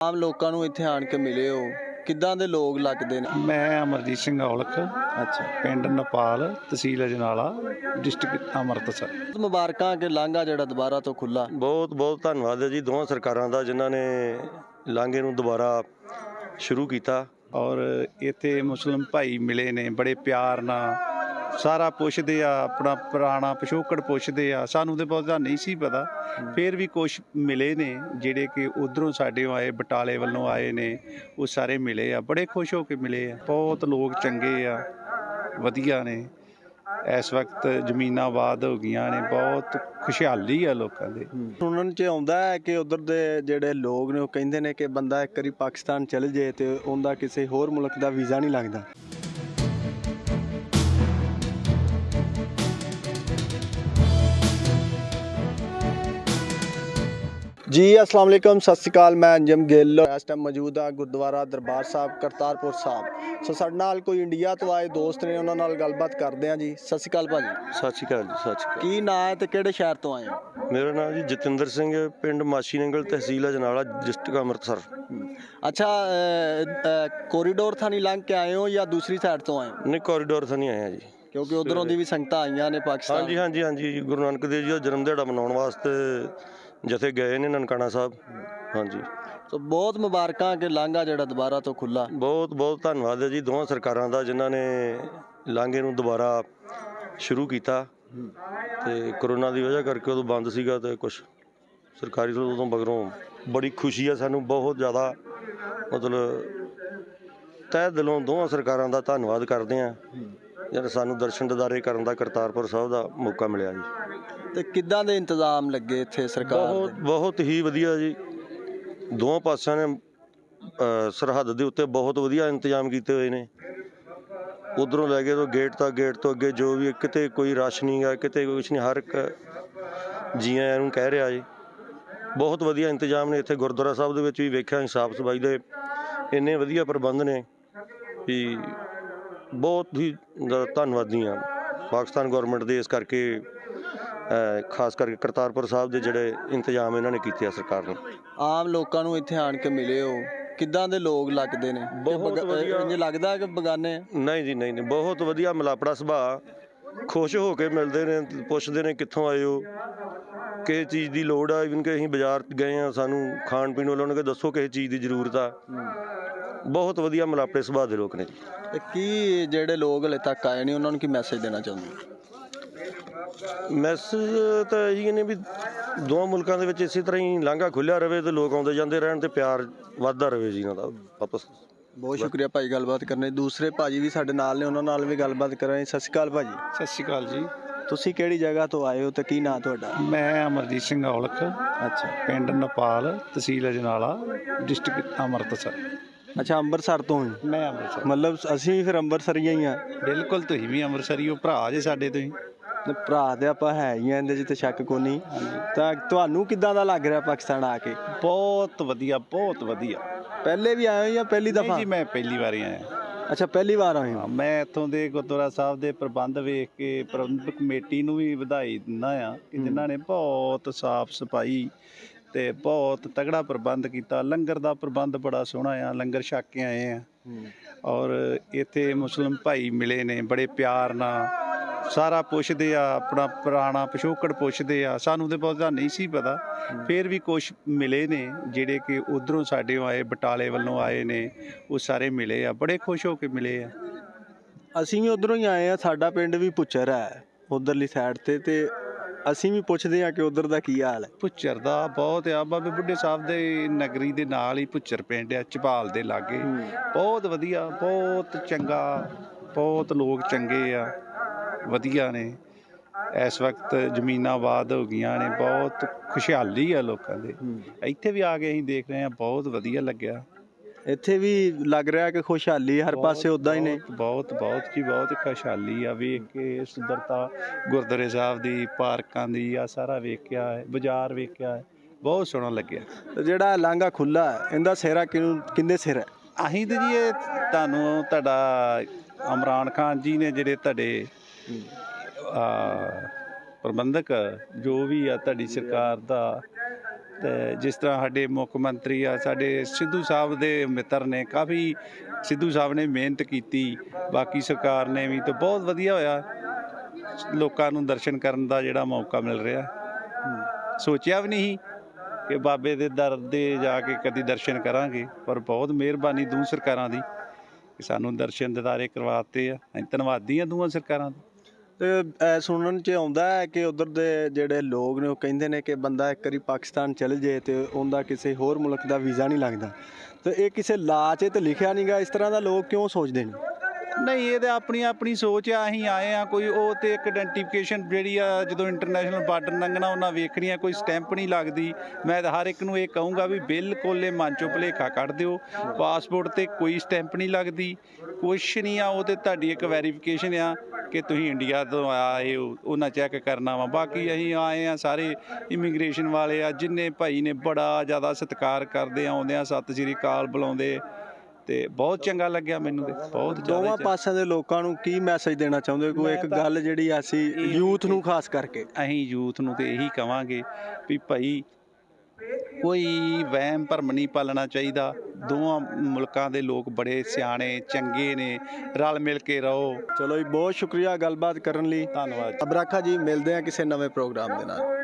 ਆਮ ਲੋਕਾਂ ਨੂੰ ਇੱਥੇ ਆਣ ਕੇ ਮਿਲੇ ਹੋ, ਕਿੱਦਾਂ ਦੇ ਲੋਕ ਲੱਗਦੇ ਨੇ? ਮੈਂ ਅਮਰਜੀਤ ਸਿੰਘ ਔਲਖ, ਅੱਛਾ, ਪਿੰਡ ਨੇਪਾਲ, ਤਹਿਸੀਲ ਅਜਨਾਲਾ, ਡਿਸਟ੍ਰਿਕਟ ਅੰਮ੍ਰਿਤਸਰ। ਮੁਬਾਰਕਾਂ ਕਿ ਲਾਂਘਾ ਜਿਹੜਾ ਦੁਬਾਰਾ ਤੋਂ ਖੁੱਲਾ। ਬਹੁਤ ਬਹੁਤ ਧੰਨਵਾਦ ਹੈ ਜੀ ਦੋਵਾਂ ਸਰਕਾਰਾਂ ਦਾ ਜਿਨ੍ਹਾਂ ਨੇ ਲਾਂਘੇ ਨੂੰ ਦੁਬਾਰਾ ਸ਼ੁਰੂ ਕੀਤਾ। ਔਰ ਇੱਥੇ ਮੁਸਲਿਮ ਭਾਈ ਮਿਲੇ ਨੇ, ਬੜੇ ਪਿਆਰ ਨਾਲ ਸਾਰਾ ਪੁੱਛਦੇ ਆ, ਆਪਣਾ ਪੁਰਾਣਾ ਪਿਛੋਕੜ ਪੁੱਛਦੇ ਆ। ਸਾਨੂੰ ਤਾਂ ਬਹੁਤਾ ਨਹੀਂ ਸੀ ਪਤਾ, ਫਿਰ ਵੀ ਕੁਛ ਮਿਲੇ ਨੇ ਜਿਹੜੇ ਕਿ ਉੱਧਰੋਂ ਸਾਡੇ ਆਏ, ਬਟਾਲੇ ਵੱਲੋਂ ਆਏ ਨੇ, ਉਹ ਸਾਰੇ ਮਿਲੇ ਆ, ਬੜੇ ਖੁਸ਼ ਹੋ ਕੇ ਮਿਲੇ ਆ। ਬਹੁਤ ਲੋਕ ਚੰਗੇ ਆ, ਵਧੀਆ ਨੇ। ਇਸ ਵਕਤ ਜ਼ਮੀਨਾਂ ਆਬਾਦ ਹੋ ਗਈਆਂ ਨੇ, ਬਹੁਤ ਖੁਸ਼ਹਾਲੀ ਆ ਲੋਕਾਂ ਦੇ। ਸੁਣਨ 'ਚ ਆਉਂਦਾ ਹੈ ਕਿ ਉਧਰ ਦੇ ਜਿਹੜੇ ਲੋਕ ਨੇ ਉਹ ਕਹਿੰਦੇ ਨੇ ਕਿ ਬੰਦਾ ਇੱਕ ਵਾਰੀ ਪਾਕਿਸਤਾਨ ਚਲੇ ਜੇ ਤੇ ਉਹਦਾ ਕਿਸੇ ਹੋਰ ਮੁਲਕ ਦਾ ਵੀਜ਼ਾ ਨਹੀਂ ਲੱਗਦਾ। जी अस्सलाम वालेकुम, सत श्री अकाल। मैं अंजम गिल इस टाइम मौजूद हाँ गुरुद्वारा दरबार साहब करतारपुर साहब। सो साडे नाल कोई इंडिया तो आए दोस्त ने, उन्हां नाल गलबात करते हैं जी। सत श्री अकाल भाजी। ਸਤਿ ਸ਼੍ਰੀ ਅਕਾਲ ਜੀ। ਸਤਿ ਸ਼੍ਰੀ ਅਕਾਲ। की नाम है ते किहड़े शहर तो आए हो? ਮੇਰਾ ਨਾਮ ਜੀ ਜਤਿੰਦਰ ਸਿੰਘ, ਪਿੰਡ ਮਾਛੀ ਨੰਗਲ, ਤਹਿਸੀਲ ਅਜਨਾਲਾ, ਡਿਸਟ੍ਰਿਕਟ ਅੰਮ੍ਰਿਤਸਰ। अच्छा, कोरीडोर था नहीं लंघ के आए हो या दूसरी साइड तो आए हो? ਨਹੀਂ ਕੋਰੀਡੋਰ ਤੋਂ ਨਹੀਂ ਆਇਆ ਜੀ, क्योंकि उधरों दी भी संगतां आईयां ने पाकिस्तान। ਹਾਂਜੀ ਹਾਂਜੀ ਹਾਂਜੀ। ਗੁਰੂ ਨਾਨਕ ਦੇਵ ਜੀ ਦਾ ਜਨਮ ਦਿਹਾੜਾ ਮਨਾਉਣ ਵਾਸਤੇ ਜਥੇ ਗਏ ਨੇ ਨਨਕਾਣਾ ਸਾਹਿਬ। ਹਾਂਜੀ, तो बहुत मुबारकां कि लांघा ਜਿਹੜਾ ਦੁਬਾਰਾ ਤੋਂ ਖੁੱਲਾ। ਬਹੁਤ ਬਹੁਤ ਧੰਨਵਾਦ ਹੈ ਜੀ ਦੋਵਾਂ ਸਰਕਾਰਾਂ ਦਾ ਜਿਨ੍ਹਾਂ ਨੇ ਲਾਂਘੇ ਨੂੰ ਦੁਬਾਰਾ ਸ਼ੁਰੂ ਕੀਤਾ। ਤੇ ਕਰੋਨਾ ਦੀ ਵਜ੍ਹਾ ਕਰਕੇ ਉਦੋਂ ਬੰਦ ਸੀਗਾ ਤੇ ਕੁਝ ਸਰਕਾਰੀ ਤੋਂ ਉਦੋਂ ਮਗਰੋਂ ਬੜੀ ਖੁਸ਼ੀ ਆ ਸਾਨੂੰ, ਬਹੁਤ ਜ਼ਿਆਦਾ। ਮਤਲਬ ਤਹਿ ਦਿਲੋਂ ਦੋਵਾਂ ਸਰਕਾਰਾਂ ਦਾ ਧੰਨਵਾਦ ਕਰਦੇ ਹਾਂ ਜਦ ਸਾਨੂੰ ਦਰਸ਼ਨ ਦਿਦਾਰੇ ਕਰਨ ਦਾ ਕਰਤਾਰਪੁਰ ਸਾਹਿਬ ਦਾ ਮੌਕਾ ਮਿਲਿਆ ਜੀ। ਤੇ ਕਿੱਦਾਂ ਦੇ ਇੰਤਜ਼ਾਮ ਲੱਗੇ ਇੱਥੇ ਸਰਕਾਰ ਬਹੁਤ ਦੇ? ਬਹੁਤ ਹੀ ਵਧੀਆ ਜੀ। ਦੋਵਾਂ ਪਾਸਿਆਂ ਨੇ ਸਰਹੱਦ ਦੇ ਉੱਤੇ ਬਹੁਤ ਵਧੀਆ ਇੰਤਜ਼ਾਮ ਕੀਤੇ ਹੋਏ ਨੇ। ਉਧਰੋਂ ਲੈ ਕੇ ਤੋਂ ਗੇਟ ਤੱਕ, ਗੇਟ ਤੋਂ ਅੱਗੇ ਜੋ ਵੀ, ਕਿਤੇ ਕੋਈ ਰਸ਼ ਨਹੀਂ ਗਾ, ਕਿਤੇ ਕੁਛ ਨਹੀਂ, ਹਰ ਇੱਕ ਜੀ ਆਇਆਂ ਨੂੰ ਕਹਿ ਰਿਹਾ ਜੀ। ਬਹੁਤ ਵਧੀਆ ਇੰਤਜ਼ਾਮ ਨੇ ਇੱਥੇ। ਗੁਰਦੁਆਰਾ ਸਾਹਿਬ ਦੇ ਵਿੱਚ ਵੀ ਵੇਖਿਆ ਸਾਫ਼ ਸਫਾਈ ਦੇ ਇੰਨੇ ਵਧੀਆ ਪ੍ਰਬੰਧ ਨੇ ਵੀ ਬਹੁਤ ਹੀ ਜ਼ਿਆਦਾ ਧੰਨਵਾਦੀ ਹਾਂ ਪਾਕਿਸਤਾਨ ਗੌਰਮੈਂਟ ਦੇ। ਇਸ ਕਰਕੇ ਖਾਸ ਕਰਕੇ ਕਰਤਾਰਪੁਰ ਸਾਹਿਬ ਦੇ ਜਿਹੜੇ ਇੰਤਜ਼ਾਮ ਇਹਨਾਂ ਨੇ ਕੀਤੇ ਆ ਸਰਕਾਰ ਨੇ। ਆਮ ਲੋਕਾਂ ਨੂੰ ਇੱਥੇ ਆਣ ਕੇ ਮਿਲੇ ਹੋ, ਕਿੱਦਾਂ ਦੇ ਲੋਕ ਲੱਗਦੇ ਨੇ? ਬਹੁਤ ਵਧੀਆ। ਇੰਜ ਲੱਗਦਾ ਕਿ ਬਗਾਨੇ ਆ? ਨਹੀਂ ਜੀ, ਨਹੀਂ ਨਹੀਂ, ਬਹੁਤ ਵਧੀਆ ਮਿਲਾਪੜਾ ਸੁਭਾਅ। ਖੁਸ਼ ਹੋ ਕੇ ਮਿਲਦੇ ਨੇ, ਪੁੱਛਦੇ ਨੇ ਕਿੱਥੋਂ ਆਏ ਹੋ, ਕਿਸੇ ਚੀਜ਼ ਦੀ ਲੋੜ ਆ। ਇਵਨ ਕਿ ਅਸੀਂ ਬਾਜ਼ਾਰ ਗਏ ਆ, ਸਾਨੂੰ ਖਾਣ ਪੀਣ ਵਾਲਿਆਂ ਨੇ ਦੱਸੋ ਕਿਸੇ ਚੀਜ਼ ਦੀ ਜ਼ਰੂਰਤ ਆ। ਬਹੁਤ ਵਧੀਆ ਮਿਲਾਪੜੇ ਸੁਭਾਅ ਦੇ ਲੋਕ ਨੇ ਜੀ। ਤੇ ਕੀ ਜਿਹੜੇ ਲੋਕ ਹਲੇ ਤੱਕ ਆਏ ਨਹੀਂ ਉਹਨਾਂ ਨੂੰ ਕੀ ਮੈਸੇਜ ਦੇਣਾ ਚਾਹੁੰਦੇ? ਮੈਸੇਜ ਤਾਂ ਇਹੀ ਨੇ ਵੀ ਦੋਵਾਂ ਮੁਲਕਾਂ ਦੇ ਵਿੱਚ ਇਸੇ ਤਰ੍ਹਾਂ ਹੀ ਲਾਂਘਾ ਖੁੱਲ੍ਹਿਆ ਰਹੇ ਤੇ ਲੋਕ ਆਉਂਦੇ ਜਾਂਦੇ ਰਹਿਣ ਤੇ ਪਿਆਰ ਵੱਧਦਾ ਰਹੇ ਜੀ ਇਹਨਾਂ ਦਾ ਆਪਸ। ਬਹੁਤ ਸ਼ੁਕਰੀਆ ਭਾਈ ਗੱਲਬਾਤ ਕਰਨੇ। ਦੂਸਰੇ ਭਾਜੀ ਵੀ ਸਾਡੇ ਨਾਲ ਨੇ, ਉਹਨਾਂ ਨਾਲ ਵੀ ਗੱਲਬਾਤ ਕਰਾਂਗੇ। ਸਤਿ ਸ਼੍ਰੀ ਅਕਾਲ ਭਾਜੀ। ਸਤਿ ਸ਼੍ਰੀ ਅਕਾਲ ਜੀ। ਤੁਸੀਂ ਕਿਹੜੀ ਜਗ੍ਹਾ ਤੋਂ ਆਏ ਹੋ ਤੇ ਕੀ ਨਾਂ ਤੁਹਾਡਾ? ਮੈਂ ਅਮਰਜੀਤ ਸਿੰਘ ਔਲਖ, ਅੱਛਾ ਪਿੰਡ ਨੇਪਾਲ, ਤਹਿਸੀਲ ਅਜਨਾਲਾ, ਡਿਸਟ੍ਰਿਕਟ ਅੰਮ੍ਰਿਤਸਰ। ਅੱਛਾ, ਅੰਮ੍ਰਿਤਸਰ ਤੋਂ ਹੀ? ਮੈਂ ਅੰਮ੍ਰਿਤਸਰ। ਮਤਲਬ ਅਸੀਂ ਵੀ ਫਿਰ ਅੰਮ੍ਰਿਤਸਰੀਆਂ ਹੀ ਆ। ਬਿਲਕੁਲ, ਤੁਸੀਂ ਵੀ ਅੰਮ੍ਰਿਤਸਰੀ ਹੋ, ਭਰਾ ਜੇ ਸਾਡੇ ਤੁਸੀਂ। ਤੇ ਭਰਾ ਤੇ ਆਪਾਂ ਹੈ ਹੀ ਆ, ਇਹਦੇ 'ਚ ਤੇ ਸ਼ੱਕ ਕੋਈ ਨਹੀਂ। ਤਾਂ ਤੁਹਾਨੂੰ ਕਿੱਦਾਂ ਦਾ ਲੱਗ ਰਿਹਾ ਪਾਕਿਸਤਾਨ ਆ ਕੇ? ਬਹੁਤ ਵਧੀਆ, ਬਹੁਤ ਵਧੀਆ। ਪਹਿਲੇ ਵੀ ਆਏ ਹੋ ਜਾਂ ਪਹਿਲੀ ਨਹੀਂ ਦਫਾ? ਜੀ, ਮੈਂ ਪਹਿਲੀ ਵਾਰੀ ਆਇਆ। ਅੱਛਾ, ਪਹਿਲੀ ਵਾਰ ਆਏ ਹੋ। ਮੈਂ ਇੱਥੋਂ ਦੇ ਗੁਰਦੁਆਰਾ ਸਾਹਿਬ ਦੇ ਪ੍ਰਬੰਧ ਵੇਖ ਕੇ ਪ੍ਰਬੰਧਕ ਕਮੇਟੀ ਨੂੰ ਵੀ ਵਧਾਈ ਦਿੰਦਾ ਆ ਕਿ ਜਿਨ੍ਹਾਂ ਨੇ ਬਹੁਤ ਸਾਫ਼ ਸਫਾਈ ਤੇ ਬਹੁਤ ਤਗੜਾ ਪ੍ਰਬੰਧ ਕੀਤਾ। ਲੰਗਰ ਦਾ ਪ੍ਰਬੰਧ ਬੜਾ ਸੋਹਣਾ ਆ, ਲੰਗਰ ਛਕ ਕੇ ਆਏ ਆ। ਔਰ ਇੱਥੇ ਮੁਸਲਿਮ ਭਾਈ ਮਿਲੇ ਨੇ, ਬੜੇ ਪਿਆਰ ਨਾਲ ਸਾਰਾ ਪੁੱਛਦੇ ਆ, ਆਪਣਾ ਪੁਰਾਣਾ ਪਿਛੋਕੜ ਪੁੱਛਦੇ ਆ। ਸਾਨੂੰ ਤਾਂ ਬਹੁਤਾ ਨਹੀਂ ਸੀ ਪਤਾ, ਫਿਰ ਵੀ ਕੁਛ ਮਿਲੇ ਨੇ ਜਿਹੜੇ ਕਿ ਉੱਧਰੋਂ ਸਾਡੇ ਆਏ, ਬਟਾਲੇ ਵੱਲੋਂ ਆਏ ਨੇ, ਉਹ ਸਾਰੇ ਮਿਲੇ ਆ, ਬੜੇ ਖੁਸ਼ ਹੋ ਕੇ ਮਿਲੇ ਆ। ਅਸੀਂ ਵੀ ਉਧਰੋਂ ਹੀ ਆਏ ਆ। ਸਾਡਾ ਪਿੰਡ ਵੀ ਭੁੱਚਰ ਹੈ ਉਧਰਲੀ ਸਾਈਡ ਤੇ ਅਸੀਂ ਵੀ ਪੁੱਛਦੇ ਆ ਕਿ ਉਧਰ ਦਾ ਕੀ ਹਾਲ ਹੈ। ਭੁੱਚਰ ਦਾ ਬਹੁਤ ਆ, ਬਾਬੇ ਬੁੱਢੇ ਸਾਹਿਬ ਦੇ ਨਗਰੀ ਦੇ ਨਾਲ ਹੀ ਭੁੱਚਰ ਪਿੰਡ ਆ, ਝਬਾਲ ਦੇ ਲਾਗੇ। ਬਹੁਤ ਵਧੀਆ, ਬਹੁਤ ਚੰਗਾ, ਬਹੁਤ ਲੋਕ ਚੰਗੇ ਆ, ਵਧੀਆ ਨੇ। ਇਸ ਵਕਤ ਜ਼ਮੀਨਾਂ ਆਬਾਦ ਹੋ ਗਈਆਂ ਨੇ, ਬਹੁਤ ਖੁਸ਼ਹਾਲੀ ਆ ਲੋਕਾਂ ਦੇ। ਇੱਥੇ ਵੀ ਆ ਕੇ ਅਸੀਂ ਦੇਖ ਰਹੇ ਹਾਂ, ਬਹੁਤ ਵਧੀਆ ਲੱਗਿਆ। ਇੱਥੇ ਵੀ ਲੱਗ ਰਿਹਾ ਕਿ ਖੁਸ਼ਹਾਲੀ ਹਰ ਪਾਸੇ ਉਦਾਂ ਹੀ ਨੇ। ਬਹੁਤ ਬਹੁਤ ਜੀ, ਬਹੁਤ ਖੁਸ਼ਹਾਲੀ ਆ। ਵੇਖ ਕੇ ਸੁੰਦਰਤਾ ਗੁਰਦੁਆਰੇ ਸਾਹਿਬ ਦੀ, ਪਾਰਕਾਂ ਦੀ, ਆ ਸਾਰਾ ਵੇਖਿਆ ਹੈ, ਬਾਜ਼ਾਰ ਵੇਖਿਆ ਹੈ, ਬਹੁਤ ਸੋਹਣਾ ਲੱਗਿਆ। ਤੇ ਜਿਹੜਾ ਲਾਂਘਾ ਖੁੱਲਾ ਹੈ, ਇਹਦਾ ਸਿਹਰਾ ਕਿੰਨੇ ਸਿਰ ਹੈ? ਅਸੀਂ ਤੇ ਜੀ ਇਹ ਤੁਹਾਨੂੰ ਤੁਹਾਡਾ ਇਮਰਾਨ ਖਾਨ ਜੀ ਨੇ, ਜਿਹੜੇ ਤੁਹਾਡੇ ਪ੍ਰਬੰਧਕ ਜੋ ਵੀ ਆ, ਤੁਹਾਡੀ ਸਰਕਾਰ ਦਾ ਤੇ ਜਿਸ ਤਰ੍ਹਾਂ ਸਾਡੇ ਮੁੱਖ ਮੰਤਰੀ ਆ, ਸਾਡੇ ਸਿੱਧੂ ਸਾਹਿਬ ਦੇ ਮਿੱਤਰ ਨੇ, ਕਾਫੀ ਸਿੱਧੂ ਸਾਹਿਬ ਨੇ ਮਿਹਨਤ ਕੀਤੀ, ਬਾਕੀ ਸਰਕਾਰ ਨੇ ਵੀ, ਤਾਂ ਬਹੁਤ ਵਧੀਆ ਹੋਇਆ ਲੋਕਾਂ ਨੂੰ ਦਰਸ਼ਨ ਕਰਨ ਦਾ ਜਿਹੜਾ ਮੌਕਾ ਮਿਲ ਰਿਹਾ। ਸੋਚਿਆ ਵੀ ਨਹੀਂ ਕਿ ਬਾਬੇ ਦੇ ਦਰ ਦੇ ਜਾ ਕੇ ਕਦੀ ਦਰਸ਼ਨ ਕਰਾਂਗੇ, ਪਰ ਬਹੁਤ ਮਿਹਰਬਾਨੀ ਦੋ ਸਰਕਾਰਾਂ ਦੀ ਕਿ ਸਾਨੂੰ ਦਰਸ਼ਨ ਦਿਦਾਰੇ ਕਰਵਾਤੇ ਆ। ਅਸੀਂ ਧੰਨਵਾਦੀ ਆ ਦੋਵਾਂ ਸਰਕਾਰਾਂ ਦੇ। ਤੇ ਸੁਣਨ 'ਚ ਆਉਂਦਾ ਹੈ ਕਿ ਉਧਰ ਦੇ ਜਿਹੜੇ ਲੋਕ ਨੇ ਉਹ ਕਹਿੰਦੇ ਨੇ ਕਿ ਬੰਦਾ ਇੱਕ ਵਾਰੀ ਪਾਕਿਸਤਾਨ ਚਲੇ ਜੇ ਤੇ ਉਹਦਾ ਕਿਸੇ ਹੋਰ ਮੁਲਕ ਦਾ ਵੀਜ਼ਾ ਨਹੀਂ ਲੱਗਦਾ, ਤੇ ਇਹ ਕਿਸੇ ਲਾਅ 'ਚ ਤੇ ਲਿਖਿਆ ਨਹੀਂਗਾ। ਇਸ ਤਰ੍ਹਾਂ ਦਾ ਲੋਕ ਕਿਉਂ ਸੋਚਦੇ ਨੇ? ਨਹੀਂ, ਇਹ ਤਾਂ ਆਪਣੀ ਆਪਣੀ ਸੋਚ ਆ। ਅਸੀਂ ਆਏ ਆ, ਕੋਈ ਉਹ ਤੇ ਇੱਕ ਆਇਡੈਂਟੀਫਿਕੇਸ਼ਨ ਜਿਹੜੀ ਆ, ਜਦੋਂ ਇੰਟਰਨੈਸ਼ਨਲ ਬਾਰਡਰ ਲੰਘਣਾ ਉਹਨਾਂ ਵੇਖਣੀ ਆ, ਕੋਈ ਸਟੈਂਪ ਨਹੀਂ ਲੱਗਦੀ। ਮੈਂ ਤਾਂ ਹਰ ਇੱਕ ਨੂੰ ਇਹ ਕਹੂੰਗਾ ਵੀ ਬਿਲਕੁਲ ਇਹ ਮਨ ਚੋਂ ਭੁਲੇਖਾ ਕੱਢ ਦਿਓ। ਪਾਸਪੋਰਟ ਤੇ ਕੋਈ ਸਟੈਂਪ ਨਹੀਂ ਲੱਗਦੀ, ਕੁਛ ਨਹੀਂ ਆ। ਉਹ ਤੇ ਤੁਹਾਡੀ ਇੱਕ ਵੈਰੀਫਿਕੇਸ਼ਨ ਆ ਕਿ ਤੁਸੀਂ ਇੰਡੀਆ ਤੋਂ ਆਏ ਹੋ, ਉਹਨਾਂ ਚੈੱਕ ਕਰਨਾ ਵਾ। ਬਾਕੀ ਅਸੀਂ ਆਏ ਆ, ਸਾਰੇ ਇਮੀਗ੍ਰੇਸ਼ਨ ਵਾਲੇ ਆ, ਜਿੰਨੇ ਭਾਈ ਨੇ ਬੜਾ ਜ਼ਿਆਦਾ ਸਤਿਕਾਰ ਕਰਦੇ ਆਉਂਦੇ ਆ, ਸਤਿ ਸ਼੍ਰੀ ਅਕਾਲ ਬੁਲਾਉਂਦੇ, ਤੇ ਬਹੁਤ ਚੰਗਾ ਲੱਗਿਆ ਮੈਨੂੰ ਤੇ ਬਹੁਤ ਦੋਵਾਂ ਪਾਸਿਆਂ ਦੇ ਲੋਕਾਂ ਨੂੰ ਕੀ ਮੈਸੇਜ ਦੇਣਾ ਚਾਹੁੰਦੇ ਹੋ? ਕੋਈ ਇੱਕ ਗੱਲ ਜਿਹੜੀ ਅਸੀਂ ਯੂਥ ਨੂੰ ਖਾਸ ਕਰਕੇ, ਅਸੀਂ ਯੂਥ ਨੂੰ ਤੇ ਇਹੀ ਕਵਾਂਗੇ ਵੀ ਭਾਈ ਕੋਈ ਵਹਿਮ ਭਰਮ ਨਹੀਂ ਪਾਲਣਾ ਚਾਹੀਦਾ। ਦੋਵਾਂ ਮੁਲਕਾਂ ਦੇ ਲੋਕ ਬੜੇ ਸਿਆਣੇ ਚੰਗੇ ਨੇ, ਰਲ ਮਿਲ ਕੇ ਰਹੋ। ਚਲੋ ਜੀ, ਬਹੁਤ ਸ਼ੁਕਰੀਆ ਗੱਲਬਾਤ ਕਰਨ ਲਈ। ਧੰਨਵਾਦ। ਅਬਰਾਖਾ ਜੀ, ਮਿਲਦੇ ਆ ਕਿਸੇ ਨਵੇਂ ਪ੍ਰੋਗਰਾਮ ਦੇ ਨਾਲ।